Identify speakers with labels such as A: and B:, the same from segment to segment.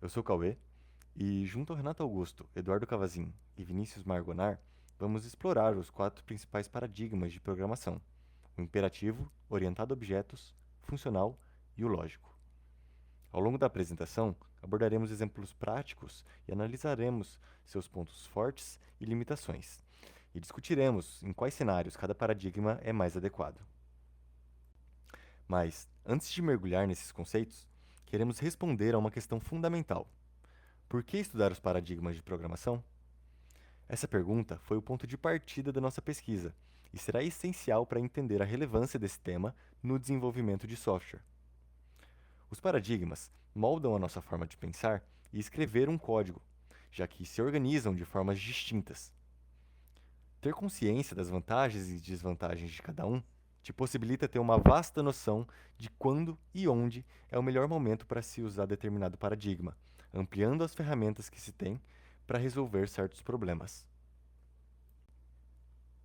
A: Eu sou o Cauê e, junto ao Renato Augusto, Eduardo Cavazin e Vinícius Margonar, vamos explorar os quatro principais paradigmas de programação: o imperativo, orientado a objetos, funcional e o lógico. Ao longo da apresentação, abordaremos exemplos práticos e analisaremos seus pontos fortes e limitações, e discutiremos em quais cenários cada paradigma é mais adequado. Mas, antes de mergulhar nesses conceitos, queremos responder a uma questão fundamental: por que estudar os paradigmas de programação? Essa pergunta foi o ponto de partida da nossa pesquisa e será essencial para entender a relevância desse tema no desenvolvimento de software. Os paradigmas moldam a nossa forma de pensar e escrever um código, já que se organizam de formas distintas. Ter consciência das vantagens e desvantagens de cada um te possibilita ter uma vasta noção de quando e onde é o melhor momento para se usar determinado paradigma, ampliando as ferramentas que se tem para resolver certos problemas.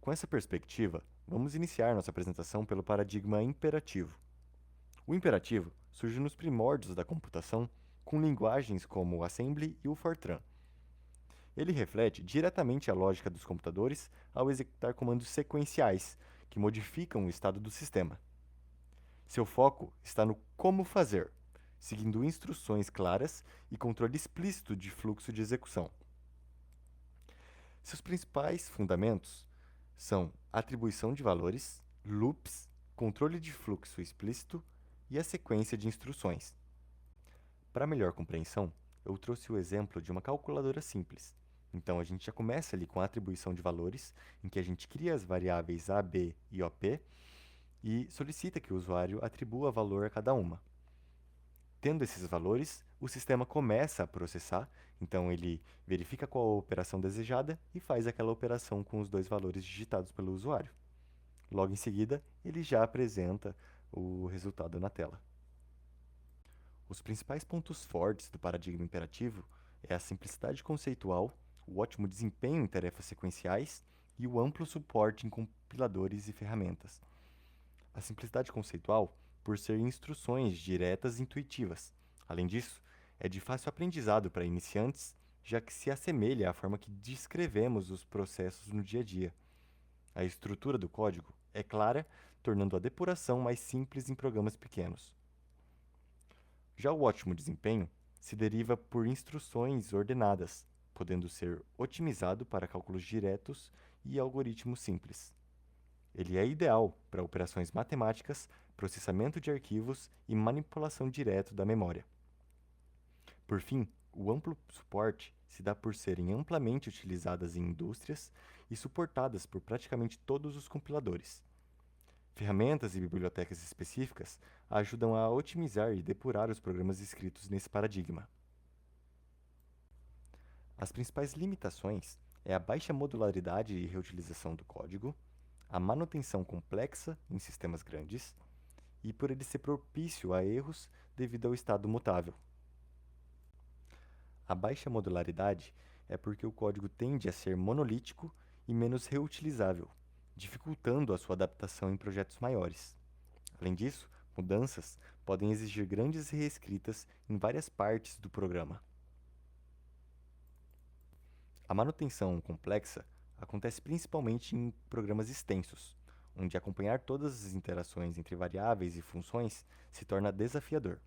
A: Com essa perspectiva, vamos iniciar nossa apresentação pelo paradigma imperativo. O imperativo surge nos primórdios da computação com linguagens como o Assembly e o Fortran. Ele reflete diretamente a lógica dos computadores ao executar comandos sequenciais, que modificam o estado do sistema. Seu foco está no como fazer, seguindo instruções claras e controle explícito de fluxo de execução. Seus principais fundamentos são atribuição de valores, loops, controle de fluxo explícito e a sequência de instruções. Para melhor compreensão, eu trouxe o exemplo de uma calculadora simples. Então, a gente já começa ali com a atribuição de valores, em que a gente cria as variáveis A, B e OP e solicita que o usuário atribua valor a cada uma. Tendo esses valores, o sistema começa a processar, então ele verifica qual a operação desejada e faz aquela operação com os dois valores digitados pelo usuário. Logo em seguida, ele já apresenta o resultado na tela. Os principais pontos fortes do paradigma imperativo é a simplicidade conceitual, o ótimo desempenho em tarefas sequenciais e o amplo suporte em compiladores e ferramentas. A simplicidade conceitual, por ser instruções diretas e intuitivas. Além disso, é de fácil aprendizado para iniciantes, já que se assemelha à forma que descrevemos os processos no dia a dia. A estrutura do código é clara, tornando a depuração mais simples em programas pequenos. Já o ótimo desempenho se deriva por instruções ordenadas, podendo ser otimizado para cálculos diretos e algoritmos simples. Ele é ideal para operações matemáticas, processamento de arquivos e manipulação direto da memória. Por fim, o amplo suporte se dá por serem amplamente utilizadas em indústrias e suportadas por praticamente todos os compiladores. Ferramentas e bibliotecas específicas ajudam a otimizar e depurar os programas escritos nesse paradigma. As principais limitações é a baixa modularidade e reutilização do código, a manutenção complexa em sistemas grandes e por ele ser propício a erros devido ao estado mutável. A baixa modularidade é porque o código tende a ser monolítico e menos reutilizável, dificultando a sua adaptação em projetos maiores. Além disso, mudanças podem exigir grandes reescritas em várias partes do programa. A manutenção complexa acontece principalmente em programas extensos, onde acompanhar todas as interações entre variáveis e funções se torna desafiador.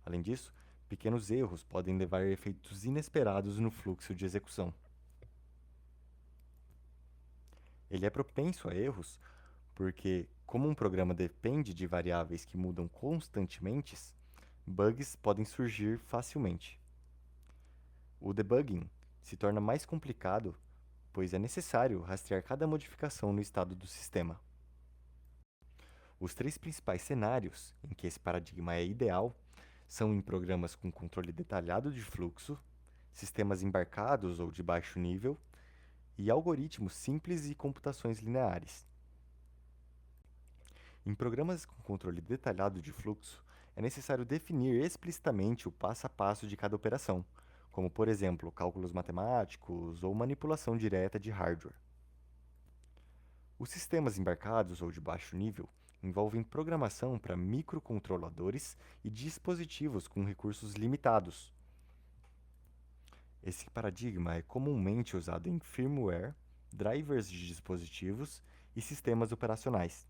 A: Além disso, pequenos erros podem levar a efeitos inesperados no fluxo de execução. Ele é propenso a erros porque, como um programa depende de variáveis que mudam constantemente, bugs podem surgir facilmente. O debugging se torna mais complicado, pois é necessário rastrear cada modificação no estado do sistema. Os três principais cenários em que esse paradigma é ideal são em programas com controle detalhado de fluxo, sistemas embarcados ou de baixo nível e algoritmos simples e computações lineares. Em programas com controle detalhado de fluxo, é necessário definir explicitamente o passo a passo de cada operação, como, por exemplo, cálculos matemáticos ou manipulação direta de hardware. Os sistemas embarcados ou de baixo nível envolvem programação para microcontroladores e dispositivos com recursos limitados. Esse paradigma é comumente usado em firmware, drivers de dispositivos e sistemas operacionais.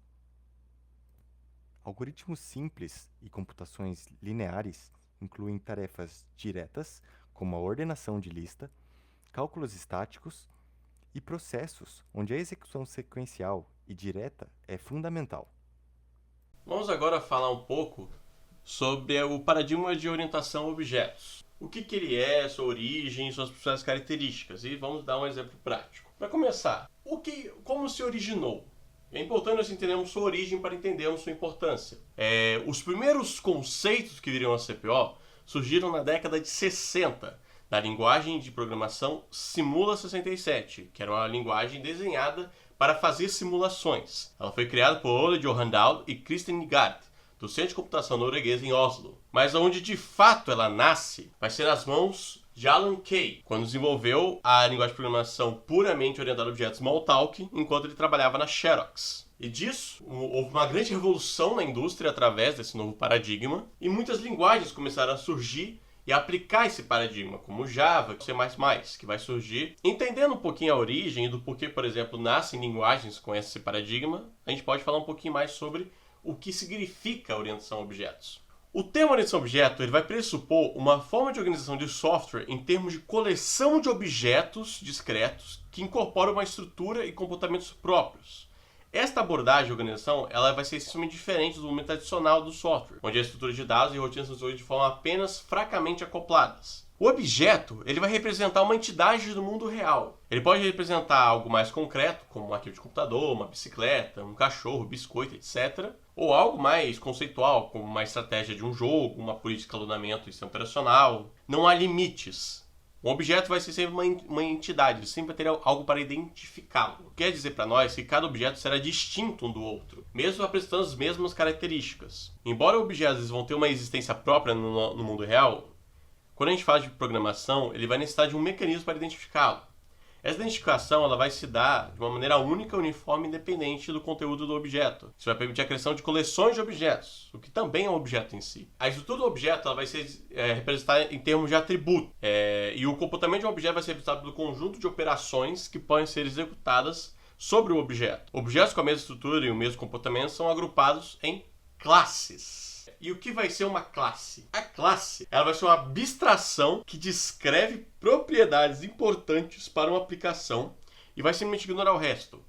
A: Algoritmos simples e computações lineares incluem tarefas diretas, como a ordenação de lista, cálculos estáticos e processos onde a execução sequencial e direta é fundamental.
B: Vamos agora falar um pouco sobre o paradigma de orientação a objetos. O que ele é, sua origem, suas principais características. E vamos dar um exemplo prático. Para começar, como se originou? É importante nós entendermos sua origem para entendermos sua importância. Os primeiros conceitos que viriam a CPO surgiram na década de 60, da linguagem de programação Simula 67, que era uma linguagem desenhada para fazer simulações. Ela foi criada por Ole Johan Dahl e Christian Nygaard, do Centro de Computação Norueguês em Oslo. Mas onde de fato ela nasce vai ser nas mãos de Alan Kay, quando desenvolveu a linguagem de programação puramente orientada a objetos Smalltalk, enquanto ele trabalhava na Xerox. E disso, houve uma grande revolução na indústria através desse novo paradigma, e muitas linguagens começaram a surgir e aplicar esse paradigma, como Java, C++, que vai surgir. Entendendo um pouquinho a origem e do porquê, por exemplo, nascem linguagens com esse paradigma, a gente pode falar um pouquinho mais sobre o que significa orientação a objetos. O termo orientação a objeto ele vai pressupor uma forma de organização de software em termos de coleção de objetos discretos que incorporam uma estrutura e comportamentos próprios. Esta abordagem de organização ela vai ser extremamente diferente do momento tradicional do software, onde a estrutura de dados e rotinas são desenvolvidas de forma apenas fracamente acopladas. O objeto ele vai representar uma entidade do mundo real. Ele pode representar algo mais concreto, como um arquivo de computador, uma bicicleta, um cachorro, biscoito, etc. Ou algo mais conceitual, como uma estratégia de um jogo, uma política de escalonamento e sistema operacional. Não há limites. Um objeto vai ser sempre uma entidade, ele sempre vai ter algo para identificá-lo. Quer dizer para nós que cada objeto será distinto um do outro, mesmo apresentando as mesmas características. Embora objetos vão ter uma existência própria no mundo real, quando a gente fala de programação, ele vai necessitar de um mecanismo para identificá-lo. Essa identificação ela vai se dar de uma maneira única, uniforme e independente do conteúdo do objeto. Isso vai permitir a criação de coleções de objetos, o que também é um objeto em si. A estrutura do objeto ela vai ser representada em termos de atributo, e o comportamento de um objeto vai ser representado pelo conjunto de operações que podem ser executadas sobre o objeto. Objetos com a mesma estrutura e o mesmo comportamento são agrupados em classes. E o que vai ser uma classe? A classe ela vai ser uma abstração que descreve propriedades importantes para uma aplicação e vai simplesmente ignorar o resto.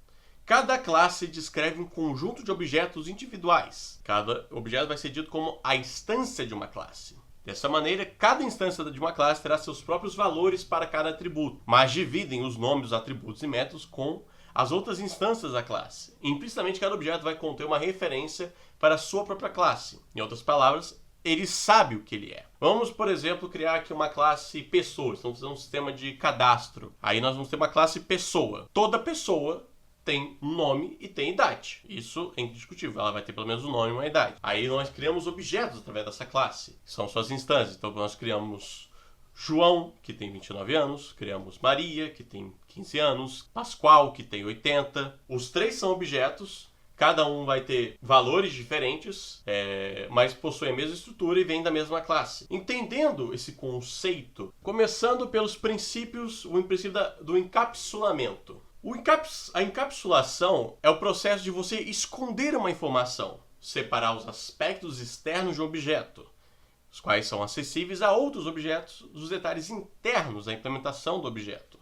B: Cada classe descreve um conjunto de objetos individuais. Cada objeto vai ser dito como a instância de uma classe. Dessa maneira, cada instância de uma classe terá seus próprios valores para cada atributo, mas dividem os nomes dos atributos e métodos com as outras instâncias da classe. Implicitamente, cada objeto vai conter uma referência para a sua própria classe. Em outras palavras, ele sabe o que ele é. Vamos, por exemplo, criar aqui uma classe pessoa. Estamos fazendo um sistema de cadastro. Aí nós vamos ter uma classe pessoa. Toda pessoa tem um nome e tem idade. Isso é indiscutível. Ela vai ter pelo menos um nome e uma idade. Aí nós criamos objetos através dessa classe, que são suas instâncias. Então nós criamos João, que tem 29 anos, criamos Maria, que tem 15 anos, Pascoal, que tem 80. Os três são objetos, cada um vai ter valores diferentes, mas possui a mesma estrutura e vem da mesma classe. Entendendo esse conceito, começando pelos princípios, o princípio do encapsulamento. A encapsulação é o processo de você esconder uma informação, separar os aspectos externos de um objeto, os quais são acessíveis a outros objetos, dos detalhes internos da implementação do objeto,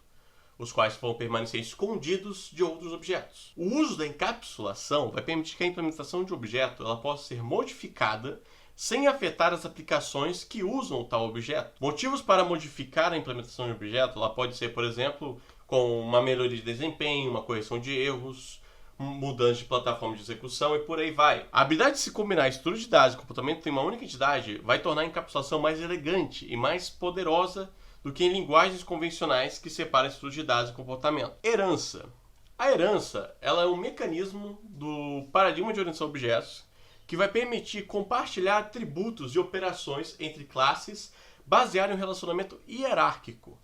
B: os quais vão permanecer escondidos de outros objetos. O uso da encapsulação vai permitir que a implementação de um objeto ela possa ser modificada sem afetar as aplicações que usam tal objeto. Motivos para modificar a implementação de um objeto ela pode ser, por exemplo, com uma melhoria de desempenho, uma correção de erros, mudança de plataforma de execução e por aí vai. A habilidade de se combinar estrutura de dados e comportamento em uma única entidade vai tornar a encapsulação mais elegante e mais poderosa do que em linguagens convencionais que separam estrutura de dados e comportamento. Herança. A herança ela é um mecanismo do paradigma de orientação a objetos que vai permitir compartilhar atributos e operações entre classes baseado em um relacionamento hierárquico.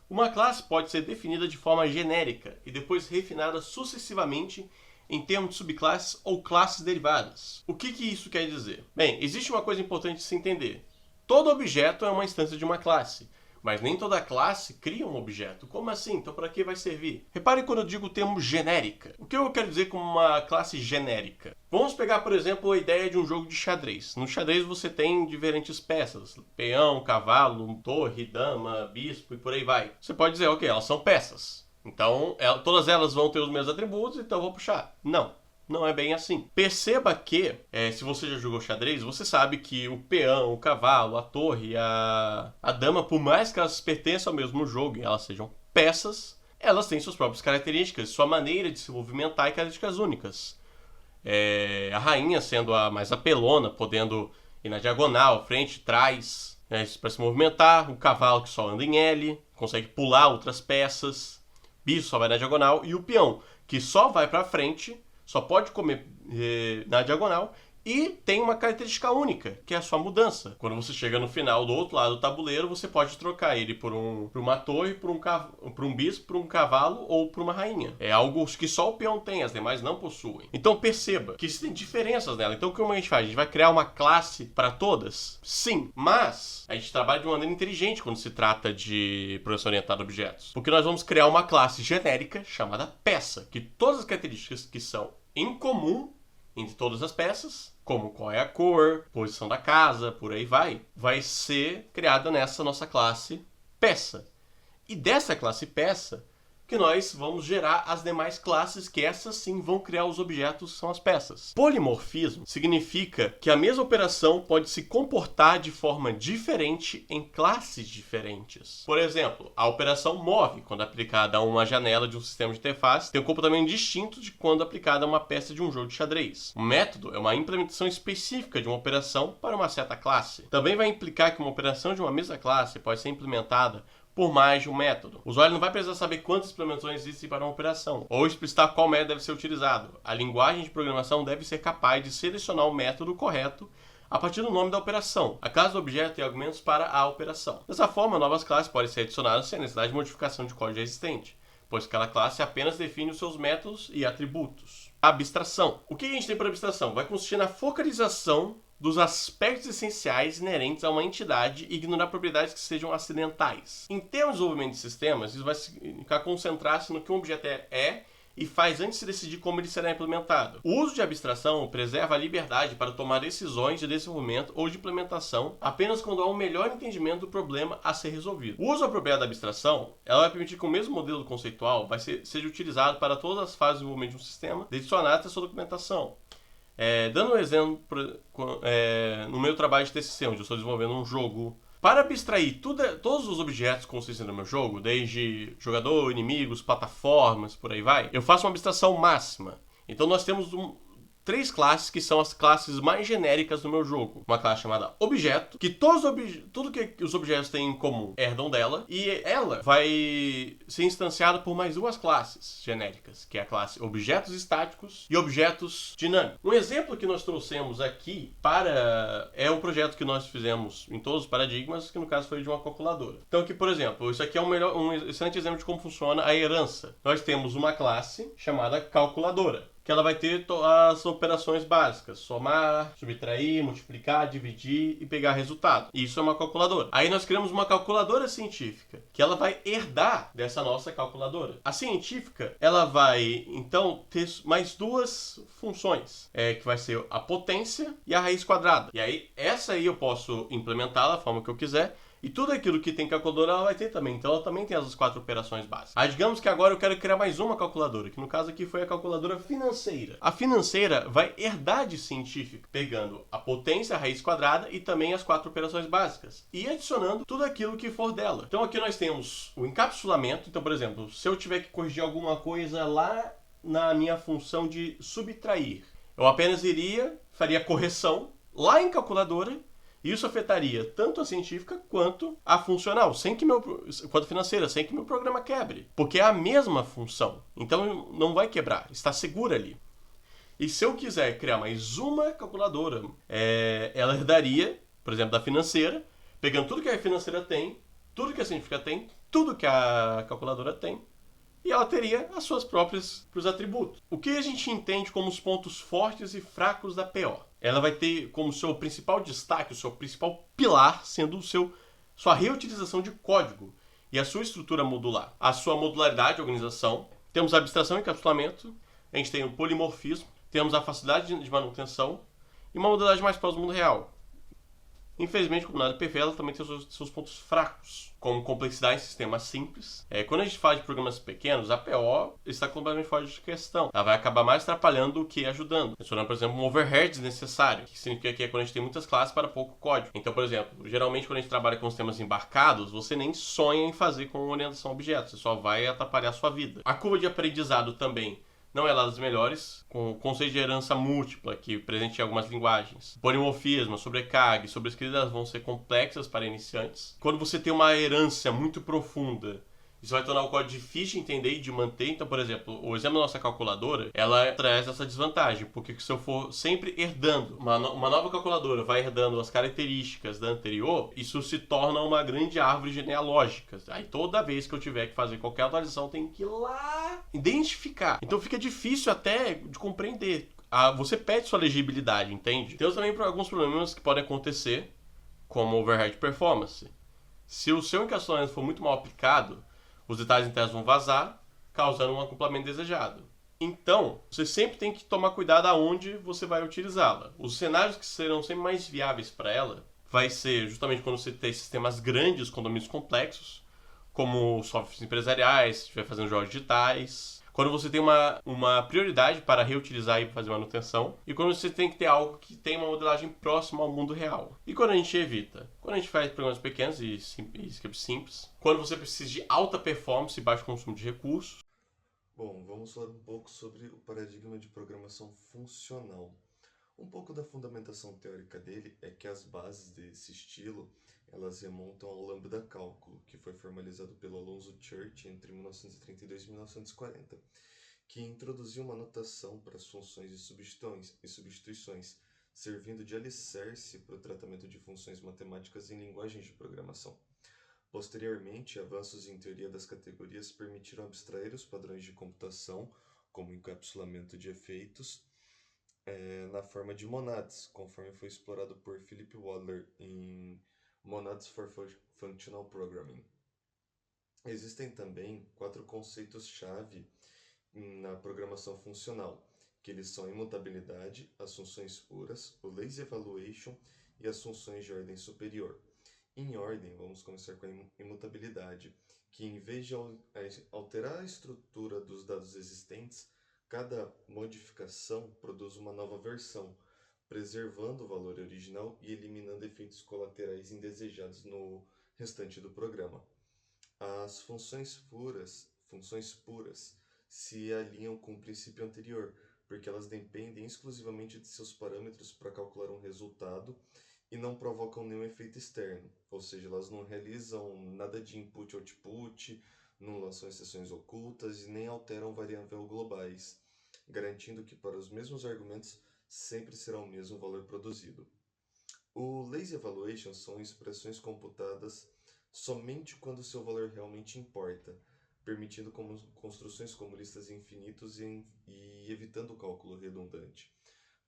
B: Uma classe pode ser definida de forma genérica e depois refinada sucessivamente em termos de subclasses ou classes derivadas. O que isso quer dizer? Bem, existe uma coisa importante de se entender. Todo objeto é uma instância de uma classe, mas nem toda classe cria um objeto. Como assim? Então para que vai servir? Repare quando eu digo o termo genérica. O que eu quero dizer com uma classe genérica? Vamos pegar, por exemplo, a ideia de um jogo de xadrez. No xadrez você tem diferentes peças. Peão, cavalo, torre, dama, bispo e por aí vai. Você pode dizer, ok, elas são peças. Então, todas elas vão ter os mesmos atributos, então eu vou puxar. Não é bem assim. Perceba que, se você já jogou xadrez, você sabe que o peão, o cavalo, a torre, a dama, por mais que elas pertençam ao mesmo jogo e elas sejam peças, elas têm suas próprias características, sua maneira de se movimentar e características únicas. A rainha sendo a mais apelona, podendo ir na diagonal, frente, trás, para se movimentar. O cavalo que só anda em L, consegue pular outras peças. Bispo só vai na diagonal. E o peão, que só vai para frente, só pode comer na diagonal e tem uma característica única, que é a sua mudança. Quando você chega no final do outro lado do tabuleiro, você pode trocar ele por uma torre, por um bispo, por um cavalo ou por uma rainha. É algo que só o peão tem, as demais não possuem. Então perceba que existem diferenças nela. Então como a gente faz? A gente vai criar uma classe para todas? Sim, mas a gente trabalha de uma maneira inteligente quando se trata de programação orientada a objetos. Porque nós vamos criar uma classe genérica chamada peça, que todas as características que são em comum entre todas as peças, como qual é a cor, posição da casa, por aí vai ser criada nessa nossa classe peça. E dessa classe peça que nós vamos gerar as demais classes, que essas sim vão criar os objetos, que são as peças. Polimorfismo significa que a mesma operação pode se comportar de forma diferente em classes diferentes. Por exemplo, a operação move, quando aplicada a uma janela de um sistema de interface, tem um comportamento distinto de quando aplicada a uma peça de um jogo de xadrez. O método é uma implementação específica de uma operação para uma certa classe. Também vai implicar que uma operação de uma mesma classe pode ser implementada por mais de um método. O usuário não vai precisar saber quantas implementações existem para uma operação, ou explicitar qual método deve ser utilizado. A linguagem de programação deve ser capaz de selecionar o método correto a partir do nome da operação. A classe do objeto tem argumentos para a operação. Dessa forma, novas classes podem ser adicionadas sem necessidade de modificação de código existente, pois cada classe apenas define os seus métodos e atributos. Abstração. O que a gente tem para abstração? Vai consistir na focalização dos aspectos essenciais inerentes a uma entidade e ignorar propriedades que sejam acidentais. Em termos de desenvolvimento de sistemas, isso vai significar concentrar-se no que um objeto é e faz antes de decidir como ele será implementado. O uso de abstração preserva a liberdade para tomar decisões de desenvolvimento ou de implementação apenas quando há um melhor entendimento do problema a ser resolvido. O uso apropriado da abstração ela vai permitir que o mesmo modelo conceitual seja utilizado para todas as fases de desenvolvimento de um sistema, desde sua análise até sua documentação. Dando um exemplo, no meu trabalho de TCC, onde eu estou desenvolvendo um jogo, para abstrair todos os objetos consistentes no meu jogo, desde jogador, inimigos, plataformas, por aí vai, eu faço uma abstração máxima. Então nós temos 3 classes que são as classes mais genéricas do meu jogo. Uma classe chamada objeto, que tudo que os objetos têm em comum herdam dela, e ela vai ser instanciada por mais 2 classes genéricas, que é a classe objetos estáticos e objetos dinâmicos. Um exemplo que nós trouxemos aqui é um projeto que nós fizemos em todos os paradigmas, que no caso foi de uma calculadora. Então aqui, por exemplo, isso aqui é um excelente exemplo de como funciona a herança. Nós temos uma classe chamada calculadora, que ela vai ter as operações básicas: somar, subtrair, multiplicar, dividir e pegar resultado. Isso é uma calculadora. Aí nós criamos uma calculadora científica, que ela vai herdar dessa nossa calculadora. A científica, ela vai, então, ter mais 2 funções, que vai ser a potência e a raiz quadrada. E aí, essa aí eu posso implementá-la da forma que eu quiser, e tudo aquilo que tem calculadora ela vai ter também. Então ela também tem as 4 operações básicas. Aí digamos que agora eu quero criar mais uma calculadora, que no caso aqui foi a calculadora financeira. A financeira vai herdar de científica, pegando a potência, a raiz quadrada e também as 4 operações básicas, e adicionando tudo aquilo que for dela. Então aqui nós temos o encapsulamento. Então, por exemplo, se eu tiver que corrigir alguma coisa lá na minha função de subtrair, eu apenas faria correção lá em calculadora. Isso afetaria tanto a científica quanto a funcional, quanto a financeira, sem que meu programa quebre. Porque é a mesma função. Então não vai quebrar, está segura ali. E se eu quiser criar mais uma calculadora, ela herdaria, por exemplo, da financeira, pegando tudo que a financeira tem, tudo que a científica tem, tudo que a calculadora tem, e ela teria as suas próprios atributos. O que a gente entende como os pontos fortes e fracos da PO? Ela vai ter como seu principal destaque, o seu principal pilar, sendo o seu sua reutilização de código e a sua estrutura modular. A sua modularidade de organização, temos a abstração e encapsulamento, a gente tem o polimorfismo, temos a facilidade de manutenção e uma modalidade mais próxima do mundo real. Infelizmente, como nada é perfeito, ela também tem seus pontos fracos, como complexidade em sistemas simples. Quando a gente fala de programas pequenos, a PO está completamente fora de questão. Ela vai acabar mais atrapalhando do que ajudando. Mencionando, por exemplo, um overhead desnecessário, que significa que é quando a gente tem muitas classes para pouco código. Então, por exemplo, geralmente quando a gente trabalha com sistemas embarcados, você nem sonha em fazer com orientação a objetos, você só vai atrapalhar a sua vida. A curva de aprendizado também não é lá das melhores, com o conceito de herança múltipla, que presente em algumas linguagens. Polimorfismo, sobrecarga e sobrescritas vão ser complexas para iniciantes. Quando você tem uma herança muito profunda, isso vai tornar o código difícil de entender e de manter. Então, por exemplo, o exemplo da nossa calculadora, ela traz essa desvantagem, porque se eu for sempre herdando, uma nova calculadora vai herdando as características da anterior, isso se torna uma grande árvore genealógica. Aí toda vez que eu tiver que fazer qualquer atualização, tem que ir lá identificar. Então fica difícil até de compreender. Você perde sua legibilidade, entende? Temos também alguns problemas que podem acontecer, como overhead performance. Se o seu encapsulamento for muito mal aplicado, os detalhes internos vão vazar, causando um acoplamento desejado. Então, você sempre tem que tomar cuidado aonde você vai utilizá-la. Os cenários que serão sempre mais viáveis para ela vai ser justamente quando você tem sistemas grandes com domínios complexos, como softwares empresariais, se estiver fazendo jogos digitais. Quando você tem uma prioridade para reutilizar e fazer manutenção. E quando você tem que ter algo que tem uma modelagem próxima ao mundo real. E quando a gente evita? Quando a gente faz programas pequenos e scripts simples. Quando você precisa de alta performance e baixo consumo de recursos.
C: Bom, vamos falar um pouco sobre o paradigma de programação funcional. Um pouco da fundamentação teórica dele é que as bases desse estilo elas remontam ao lambda cálculo, que foi formalizado pelo Alonzo Church entre 1932 e 1940, que introduziu uma notação para as funções e substituições, servindo de alicerce para o tratamento de funções matemáticas em linguagens de programação. Posteriormente, avanços em teoria das categorias permitiram abstrair os padrões de computação, como encapsulamento de efeitos, na forma de monads, conforme foi explorado por Philip Wadler em Monads for Functional Programming. Existem também 4 conceitos-chave na programação funcional, que eles são a imutabilidade, as funções puras, o lazy evaluation e as funções de ordem superior. Em ordem, vamos começar com a imutabilidade, que em vez de alterar a estrutura dos dados existentes, cada modificação produz uma nova versão, preservando o valor original e eliminando efeitos colaterais indesejados no restante do programa. As funções puras se alinham com o princípio anterior, porque elas dependem exclusivamente de seus parâmetros para calcular um resultado e não provocam nenhum efeito externo, ou seja, elas não realizam nada de input-output, não lançam exceções ocultas e nem alteram variáveis globais, garantindo que para os mesmos argumentos sempre será o mesmo valor produzido. O lazy evaluation são expressões computadas somente quando seu valor realmente importa, permitindo construções como listas infinitas e evitando o cálculo redundante.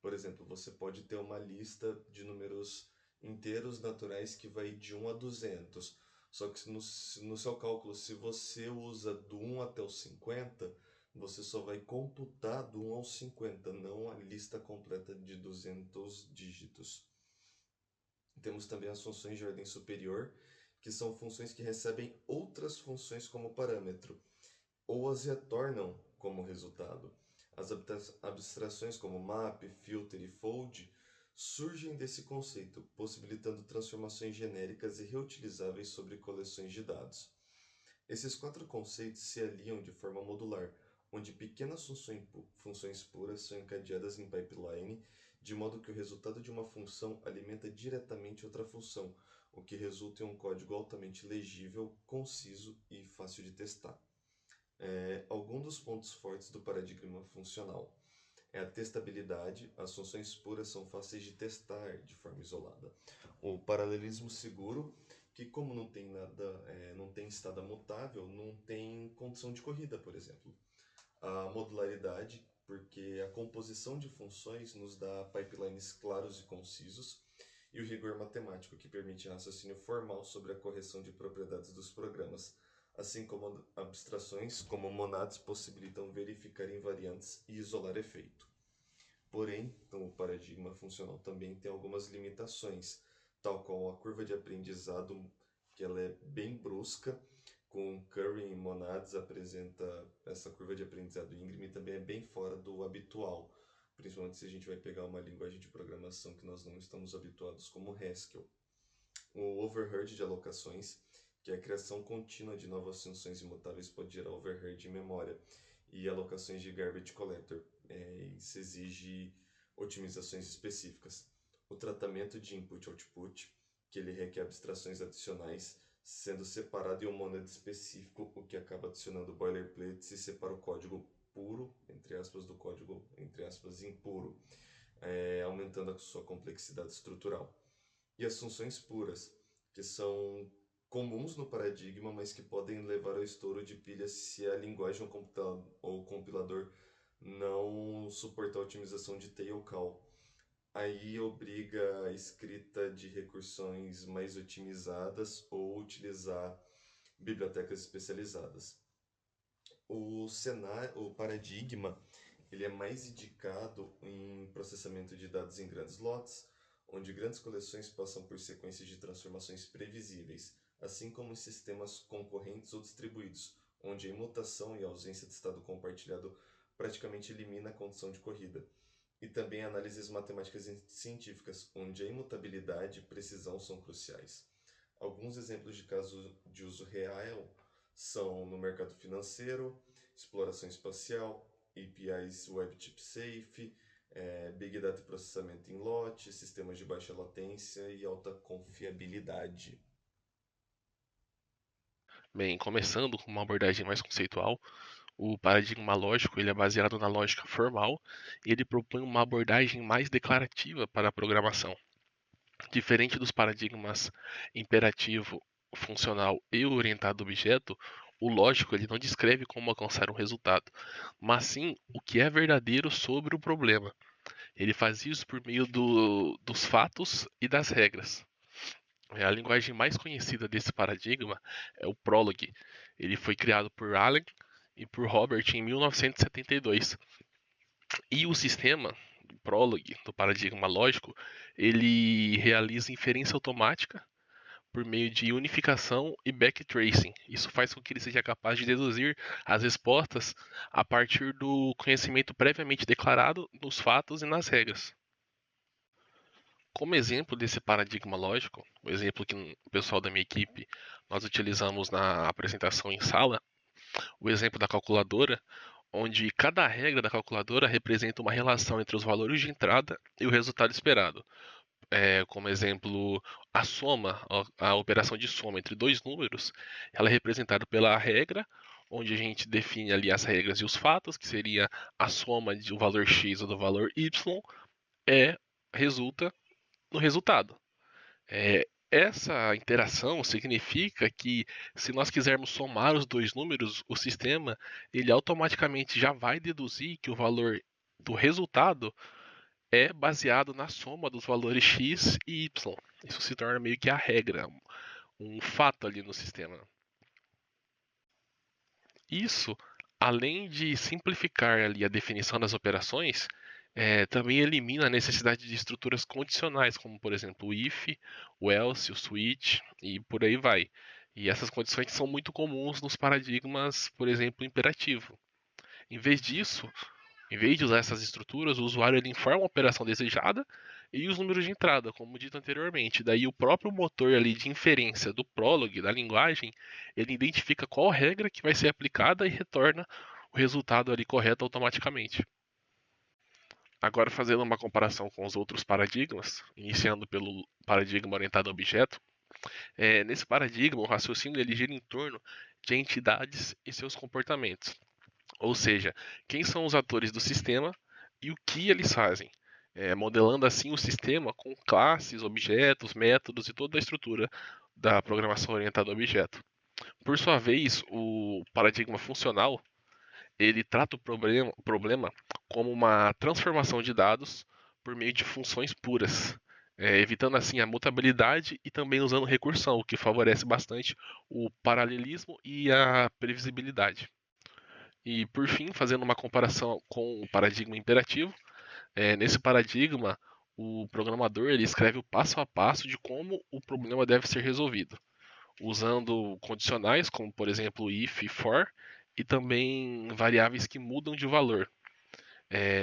C: Por exemplo, você pode ter uma lista de números inteiros naturais que vai de 1 a 200. Só que no seu cálculo, se você usa do 1 até o 50, você só vai computar do 1 ao 50, não a lista completa de 200 dígitos. Temos também as funções de ordem superior, que são funções que recebem outras funções como parâmetro, ou as retornam como resultado. As abstrações como map, filter e fold surgem desse conceito, possibilitando transformações genéricas e reutilizáveis sobre coleções de dados. Esses 4 conceitos se aliam de forma modular, onde pequenas funções puras são encadeadas em pipeline, de modo que o resultado de uma função alimenta diretamente outra função, o que resulta em um código altamente legível, conciso e fácil de testar. Alguns dos pontos fortes do paradigma funcional é a testabilidade, as funções puras são fáceis de testar de forma isolada. O paralelismo seguro, que como não tem não tem estado mutável, não tem condição de corrida, por exemplo. A modularidade, porque a composição de funções nos dá pipelines claros e concisos. e o rigor matemático, que permite raciocínio formal sobre a correção de propriedades dos programas, assim como abstrações como monadas possibilitam verificar invariantes e isolar efeito. Porém, o paradigma funcional também tem algumas limitações, tal qual a curva de aprendizado, que ela é bem brusca, com Curry e Monads apresenta essa curva de aprendizado íngreme também é bem fora do habitual, principalmente se a gente vai pegar uma linguagem de programação que nós não estamos habituados, como Haskell. O overhead de alocações, que é a criação contínua de novas funções imutáveis, pode gerar overhead de memória, e alocações de garbage collector. Isso exige otimizações específicas. O tratamento de input-output, que ele requer abstrações adicionais, sendo separado em um monad específico, o que acaba adicionando boilerplates e separa o código puro, entre aspas, do código, entre aspas, impuro, aumentando a sua complexidade estrutural. E as funções puras, que são comuns no paradigma, mas que podem levar ao estouro de pilha se a linguagem ou compilador não suportar a otimização de tail call. Aí obriga a escrita de recursões mais otimizadas ou utilizar bibliotecas especializadas. O paradigma ele é mais indicado em processamento de dados em grandes lotes, onde grandes coleções passam por sequências de transformações previsíveis, assim como em sistemas concorrentes ou distribuídos, onde a imutação e a ausência de estado compartilhado praticamente elimina a condição de corrida. E também análises matemáticas e científicas, onde a imutabilidade e precisão são cruciais. Alguns exemplos de casos de uso real são no mercado financeiro, exploração espacial, APIs WebTip Safe, Big Data e processamento em lote, sistemas de baixa latência e alta confiabilidade.
D: Bem, começando com uma abordagem mais conceitual, o paradigma lógico ele é baseado na lógica formal e ele propõe uma abordagem mais declarativa para a programação. Diferente dos paradigmas imperativo, funcional e orientado a objeto, o lógico ele não descreve como alcançar um resultado, mas sim o que é verdadeiro sobre o problema. Ele faz isso por meio dos fatos e das regras. A linguagem mais conhecida desse paradigma é o Prolog. Ele foi criado por Allen e por Robert em 1972. E o sistema Prolog do paradigma lógico, ele realiza inferência automática por meio de unificação e backtracing. Isso faz com que ele seja capaz de deduzir as respostas a partir do conhecimento previamente declarado nos fatos e nas regras. Como exemplo desse paradigma lógico, o exemplo que o pessoal da minha equipe nós utilizamos na apresentação em sala, o exemplo da calculadora, onde cada regra da calculadora representa uma relação entre os valores de entrada e o resultado esperado. Como exemplo, a soma, a operação de soma entre dois números, ela é representada pela regra, onde a gente define ali as regras e os fatos, que seria a soma do valor x ou do valor y, resulta no resultado. Essa interação significa que se nós quisermos somar os dois números, o sistema ele automaticamente já vai deduzir que o valor do resultado é baseado na soma dos valores x e y. Isso se torna meio que a regra, um fato ali no sistema. Isso, além de simplificar ali a definição das operações, também elimina a necessidade de estruturas condicionais, como por exemplo o if, o else, o switch e por aí vai. E essas condições são muito comuns nos paradigmas, por exemplo, imperativo. Em vez disso, em vez de usar essas estruturas, o usuário ele informa a operação desejada e os números de entrada, como dito anteriormente. Daí o próprio motor ali de inferência do Prolog, da linguagem, ele identifica qual regra que vai ser aplicada e retorna o resultado ali correto automaticamente. Agora, fazendo uma comparação com os outros paradigmas, iniciando pelo paradigma orientado a objeto, nesse paradigma o raciocínio ele gira em torno de entidades e seus comportamentos. Ou seja, quem são os atores do sistema e o que eles fazem, modelando assim o sistema com classes, objetos, métodos e toda a estrutura da programação orientada a objeto. Por sua vez, o paradigma funcional ele trata o problema como uma transformação de dados por meio de funções puras. evitando assim a mutabilidade e também usando recursão, o que favorece bastante o paralelismo e a previsibilidade. E por fim, fazendo uma comparação com o paradigma imperativo, nesse paradigma o programador ele escreve o passo a passo de como o problema deve ser resolvido, usando condicionais como por exemplo if e for, e também variáveis que mudam de valor.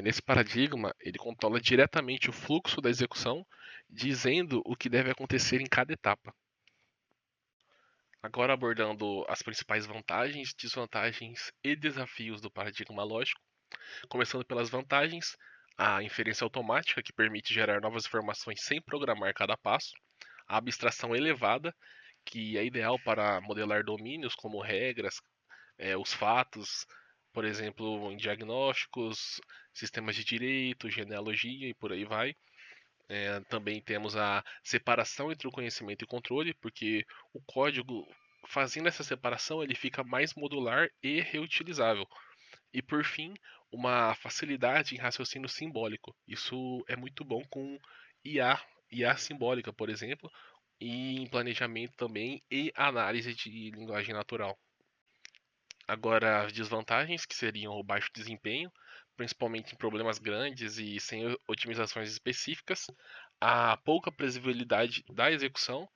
D: Nesse paradigma, ele controla diretamente o fluxo da execução, dizendo o que deve acontecer em cada etapa. Agora abordando as principais vantagens, desvantagens e desafios do paradigma lógico, começando pelas vantagens, a inferência automática, que permite gerar novas informações sem programar cada passo, a abstração elevada, que é ideal para modelar domínios como regras, os fatos, por exemplo, em diagnósticos, sistemas de direito, genealogia e por aí vai. Também temos a separação entre o conhecimento e o controle, porque o código, fazendo essa separação, ele fica mais modular e reutilizável. E por fim, uma facilidade em raciocínio simbólico. Isso é muito bom com IA simbólica, por exemplo, e em planejamento também e análise de linguagem natural. Agora, as desvantagens, que seriam o baixo desempenho, principalmente em problemas grandes e sem otimizações específicas, a pouca previsibilidade da execução,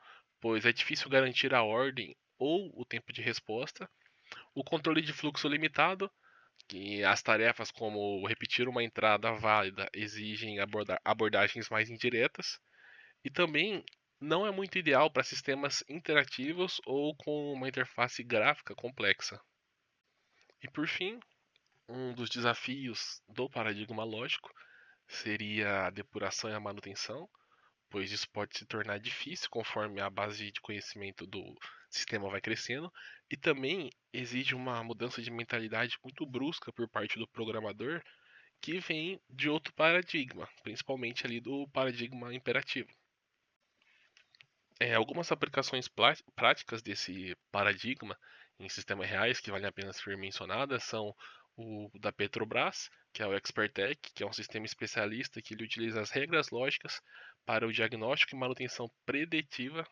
D: pois é difícil garantir a ordem ou o tempo de resposta, o controle de fluxo limitado, que as tarefas como repetir uma entrada válida exigem abordagens mais indiretas, e também não é muito ideal para sistemas interativos ou com uma interface gráfica complexa. E por fim, um dos desafios do paradigma lógico seria a depuração e a manutenção, pois isso pode se tornar difícil conforme a base de conhecimento do sistema vai crescendo, e também exige uma mudança de mentalidade muito brusca por parte do programador que vem de outro paradigma, principalmente ali do paradigma imperativo. Algumas aplicações práticas desse paradigma em sistemas reais que valem a pena ser mencionadas são o da Petrobras, que é o ExpertTech, que é um sistema especialista que ele utiliza as regras lógicas para o diagnóstico e manutenção preventiva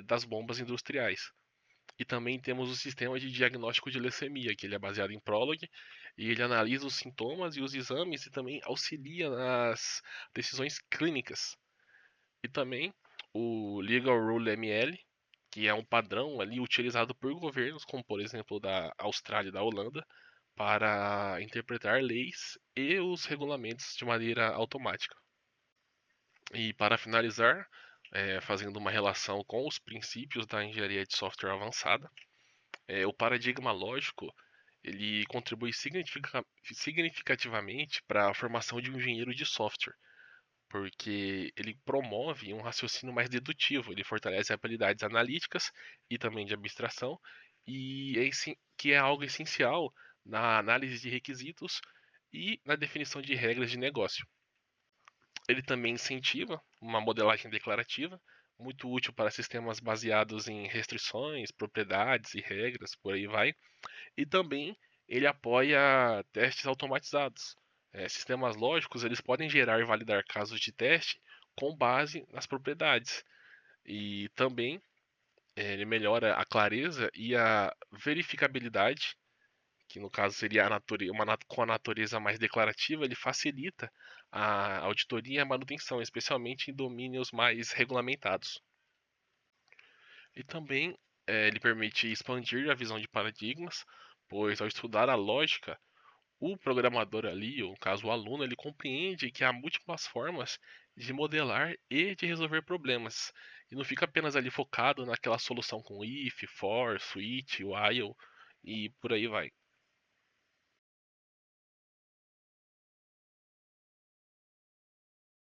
D: das bombas industriais. E também temos o sistema de diagnóstico de leucemia, que ele é baseado em Prolog, e ele analisa os sintomas e os exames e também auxilia nas decisões clínicas. E também o Legal Rule ML, que é um padrão ali utilizado por governos, como por exemplo da Austrália e da Holanda, para interpretar leis e os regulamentos de maneira automática. E para finalizar, fazendo uma relação com os princípios da engenharia de software avançada, o paradigma lógico ele contribui significativamente para a formação de um engenheiro de software, porque ele promove um raciocínio mais dedutivo, ele fortalece habilidades analíticas e também de abstração, e que é algo essencial na análise de requisitos e na definição de regras de negócio. Ele também incentiva uma modelagem declarativa, muito útil para sistemas baseados em restrições, propriedades e regras, por aí vai. E também ele apoia testes automatizados. Sistemas lógicos eles podem gerar e validar casos de teste com base nas propriedades. E também ele melhora a clareza e a verificabilidade, que no caso seria com a natureza mais declarativa, ele facilita a auditoria e a manutenção, especialmente em domínios mais regulamentados. E também ele permite expandir a visão de paradigmas, pois ao estudar a lógica, o programador ali, ou no caso o aluno, ele compreende que há múltiplas formas de modelar e de resolver problemas. E não fica apenas ali focado naquela solução com if, for, switch, while e por aí vai.